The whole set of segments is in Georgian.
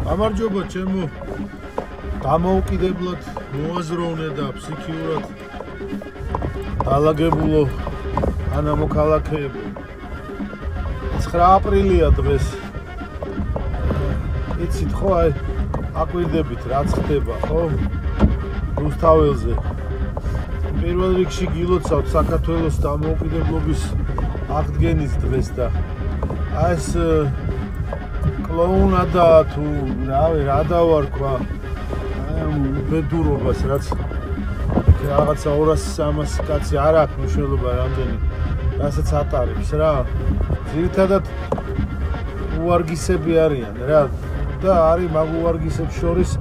გამარჯობა ჩემო დამოუკიდებლად მოაზროვნე და ფსიქიურად დალაგებულო ანამოქალაქეებო 9 აპრილია დღეს იცით ხო აი აკვირდებით რაც ხდება ხო რუსთაველზე პირველ რიგში გილოცავთ საქართველოს დამოუკიდებლობის აღდგენის დღეს და აი ეს კლოუნადა თუ რა დავარქვა ბედურობას რაც რაღაცა 200-300 კაცი არ აქვს მნიშვნელობა რამდენი რასაც ატარებს რა ძირითადად უარგისები არიან რა და არის მაგ უარგისებს შორის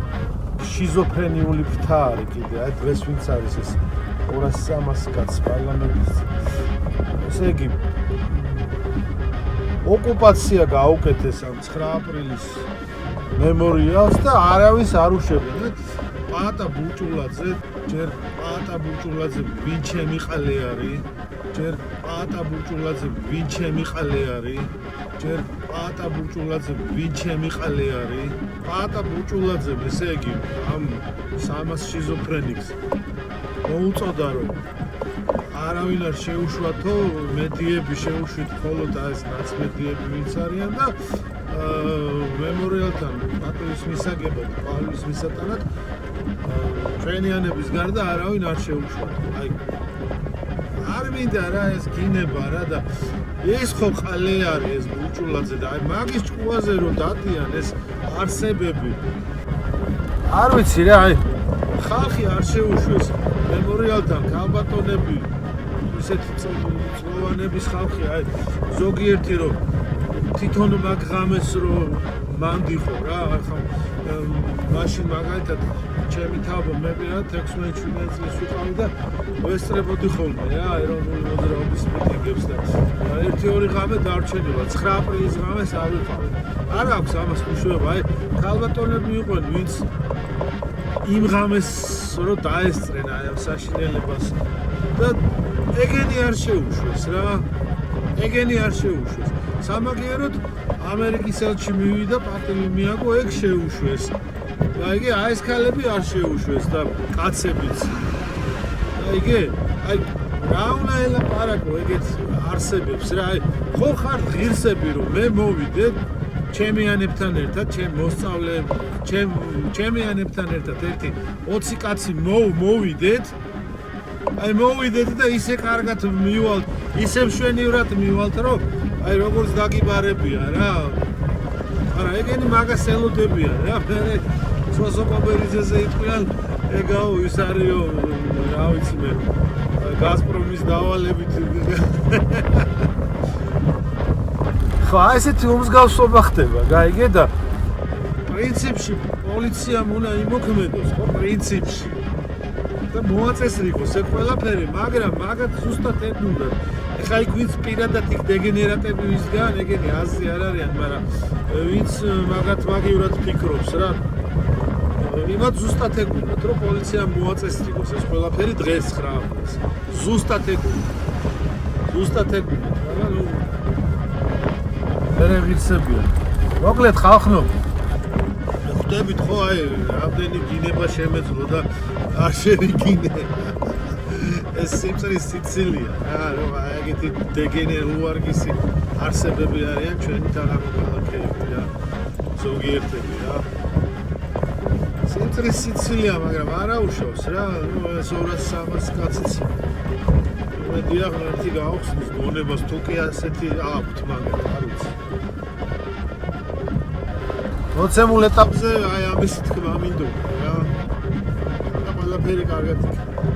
შიზოფრენიული ფრთა არის კიდე აი დღეს ვინც არის ეს 200-300 კაცი პარლამენტის ესე იგი ოკუპაცია გაუკეთეს ამ 9 აპრილის მემორიალს და არავის არ უშევენ პაატა ბუჭულაძე ჯერ პაატა ბუჭულაძე ვინ ჩემიყალე არის ჯერ პაატა ბუჭულაძე ვინ ჩემიყალე არის ჯერ პაატა ბუჭულაძე ვინ ჩემიყალე არის პაატა ბუჭულაძე ესე იგი ამ 300 შიზოფრენიკს მოუწოდა რომ არავინ არ შეუშვათო მედიები შეუშვით მხოლოდ ეს ნაცმედიები ვინც არიან და მემორიალთან პატრის მისაგებად პავლეს მისატანად ჩვენიანების გარდა არავინ არ შეუშვათო აი არ მინდა რა ეს გინება რა და ეს ხო ყალე არის ეს ბუჭულაძე და აი მაგის ჭკუაზე რომ დადიან ეს არსებები არ ვიცი რა აი ხალხი არ შეუშვეს მემორიალთან ქალბატონები ისეთი წლოვანების ხალხი აი ზოგიერთი რომ თვითონ მაგ ღამეს რომ მანდიხო რა ახლა მაშინ მაგალითად ჩემი თავო მე პირად 16 წელს ვიყავი და ვესწრებოდი ხოლმე რა ეროვნული მოძრაობის მიტინგებს და 1-2 ღამე დარჩენილა 9 აპრილის ღამეს არ ვიყავი არ აქვს ამას მნიშვნელობა აი ქალბატონები იყვნენ ვინც იმ ღამეს რომ დაესწრენ აი ამ საშინელებას და ეგენი არ შეუშვეს რა ეგენი არ შეუშვეს სამაგიეროდ ამერიკის ელჩი მივიდა პატივი მიაგო ეგ შეუშვეს და იგი აი ეს ქალები არ შეუშვეს და კაცებიც და იგი აი რა უნდა ელაპარაკო ეგეთ არსებებს რა აი ხო ხარ ღირსები რომ მე მოვიდე ჩემიანებთან ერთად ჩემ მოსწავლე ჩემიანებთან ერთად ერთი 20 კაცი მოვიდეთ აი მოვიდეთ და ისე კარგად მივალთ ისე მშვენივრად მივალთ რომ აი როგორც დაგიბარებია რა არა ეგენი მაგას ელოდებიან რა მე სოსოპაბერიძეზე იტყვიან ეგაო ის არისო რა ვიცი მე გაზპრომის დავალებით ხო ესეთი უმსგავსობა ხდება გაიგე და პრინციპში პოლიციამ უნდა იმოქმედოს ხო პრინციპში და მოაწესრიგოს ეს ყველაფერი მაგრამ მაგათ ზუსტად ეგ უნდა ეხლა იქ ვინც პირადად იქ დეგენერატები ვისგან ეგენი აზრი არ არიან მაგრამ ვინც მაგათ მაგივრად ფიქრობს რა იმათ ზუსტად ეგ უნდა რომ პოლიციამ მოაწესრიგოს ეს ყველაფერი დღეს 9 აპრილს ზუსტად ეგ რა ნუ ვერ ღირსებია მოკლედ ხალხო ხვდებით ხო აი რამდენი გინება შემეძლო და არ შევიგინე ეს სიმწრის სიცილია რა რომ ეგეთი დეგენერუარგისი არსებები არიან ჩვენი თანამოქალაქეები რა ზოგიერთები რა სიმწრის სიცილია მაგრამ არა უშავს რა ნუ ეს 200-300 კაციც მედია ღმერთი გაახსნის გონებას თუ კი ასეთი აქვთ მაგრამ არ ვიცი მოცემულ ეტაპზე აი ამის თქმა მინდოდა რა და ყველაფერი კარგად იქნება